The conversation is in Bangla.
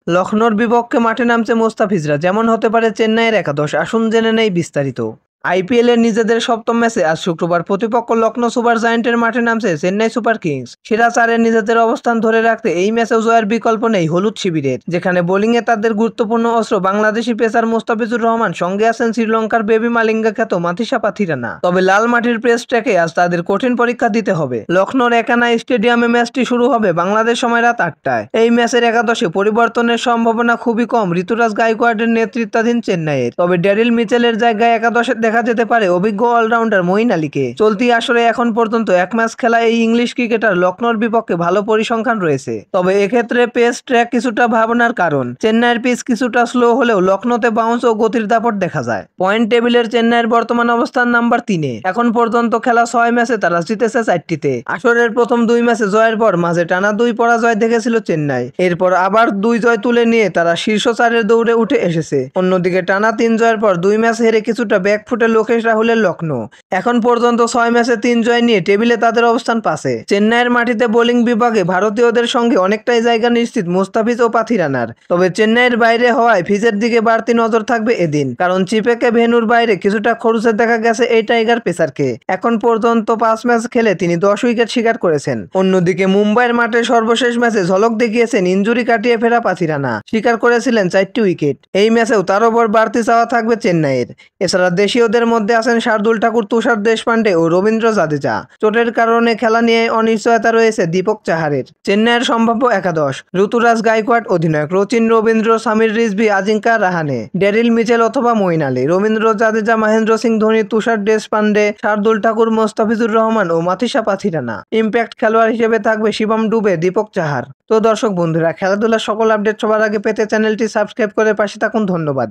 লখনৌর বিপক্ষে মাঠে নামছে মোস্তাফিজরা, যেমন হতে পারে চেন্নাইয়ের একাদশ। আসুন জেনে নেই বিস্তারিত। আইপিএল এর নিজেদের সপ্তম ম্যাচে আজ শুক্রবার প্রতিপক্ষ লখনৌ সুপার জায়ান্টের মাঠে নামছে চেন্নাই সুপার কিংস। সেরা চারের নিজেদের অবস্থান ধরে রাখতে এই ম্যাচেও জয়ের বিকল্প নেই হলুদ শিবিরের, যেখানে বোলিংয়ে তাদের গুরুত্বপূর্ণ অস্ত্র বাংলাদেশি পেসার মোস্তাফিজুর রহমান, সঙ্গে আছেন শ্রীলঙ্কার বেবি মালিঙ্গা খ্যাত মাথিসা পাথিরানা। তবে লাল মাটির প্রেস ট্র্যাকে আজ তাদের কঠিন পরীক্ষা দিতে হবে। লখনৌর একানা স্টেডিয়ামে ম্যাচটি শুরু হবে বাংলাদেশ সময় রাত 8টায়। এই ম্যাচের একাদশে পরিবর্তনের সম্ভাবনা খুবই কম ঋতুরাজ গাইকোয়াড়ের নেতৃত্বাধীন চেন্নাইয়ের। তবে ড্যারিল মিচেলের জায়গায় একাদশে দেখা যেতে পারে অভিজ্ঞ অলরাউন্ডার মঈন আলীকে। চলতি আসরে এখন পর্যন্ত এক ম্যাচ খেলা এই ইংলিশ ক্রিকেটার লখনৌর বিপক্ষে ভালো পরিসংখ্যান রয়েছে। তবে এক্ষেত্রে পেস ট্র্যাক কিছুটা ভাবনার কারণ। চেন্নাইয়ের পিচ কিছুটা স্লো হলেও লখনৌতে বাউন্স ও গতির দাপট দেখা যায়। পয়েন্ট টেবিলের চেন্নাইয়ের বর্তমান অবস্থান নাম্বার 3-এ। এখন পর্যন্ত খেলা 6 ম্যাচে তারা জিতেছে 4টিতে। আসরের প্রথম 2 ম্যাচে জয়ের পর মাঝে টানা 2 পরাজয় দেখেছিল চেন্নাই। এরপর আবার 2 জয় তুলে নিয়ে তারা শীর্ষ 4-এর দৌড়ে উঠে এসেছে। অন্যদিকে টানা 3 জয়ের পর 2 ম্যাচ হেরে কিছুটা ব্যাকফুটে লোকেশ রাহুলের লখনৌ। এখন পর্যন্ত 6 ম্যাচে 3 জয় নিয়ে টেবিলে তাদের অবস্থান 5-এ। চেন্নাইয়ের মাটিতে বোলিং বিভাগে ভারতীয়দের সঙ্গে অনেকটাই জায়গা নিশ্চিত মুস্তাফিজ ও পাথিরানার। তবে চেন্নাইয়ের বাইরে হওয়ায় ফিজের দিকে বাড়তি নজর থাকবে এদিন, কারণ চিপেকে ভেন্যুর বাইরে কিছুটা খরুচে দেখা গেছে এই টাইগার পেসারকে। এখন পর্যন্ত 5 ম্যাচ খেলে তিনি 10 উইকেট শিকার করেছেন। অন্যদিকে মুম্বাইয়ের মাঠে সর্বশেষ ম্যাচে ঝলক দেখিয়েছেন ইনজুরি কাটিয়ে ফেরা পাথিরানা, শিকার করেছিলেন 4টি উইকেট। এই ম্যাচেও তার ওপর বাড়তি চাওয়া থাকবে চেন্নাইয়ের। এছাড়া দেশীয়দের মধ্যে আছেন শার্দুল ঠাকুর, তুষার দেশপান্ডে ও রবীন্দ্র জাদেজা। চোটের কারণে খেলা নিয়ে অনিশ্চয়তা রয়েছে দীপক চাহারের। চেন্নাইয়ের সম্ভাব্য একাদশ: ঋতুরাজ গাইকোয়াড় অধিনায়ক, রচিন রবীন্দ্র, সামির রিজভি, আজিঙ্কা রাহানে, ড্যারিল মিচেল অথবা মঈন আলী, রবীন্দ্র জাদেজা, মহেন্দ্র সিং ধোনি, তুষার দেশপান্ডে, শার্দুল ঠাকুর, মোস্তাফিজুর রহমান ও মাথিসা পাথিরানা। ইম্প্যাক্ট খেলোয়াড় হিসেবে থাকবে শিবম ডুবে, দীপক চাহার। তো দর্শক বন্ধুরা, খেলাধুলার সকল আপডেট সবার আগে পেতে চ্যানেলটি সাবস্ক্রাইব করে পাশে থাকুন। ধন্যবাদ।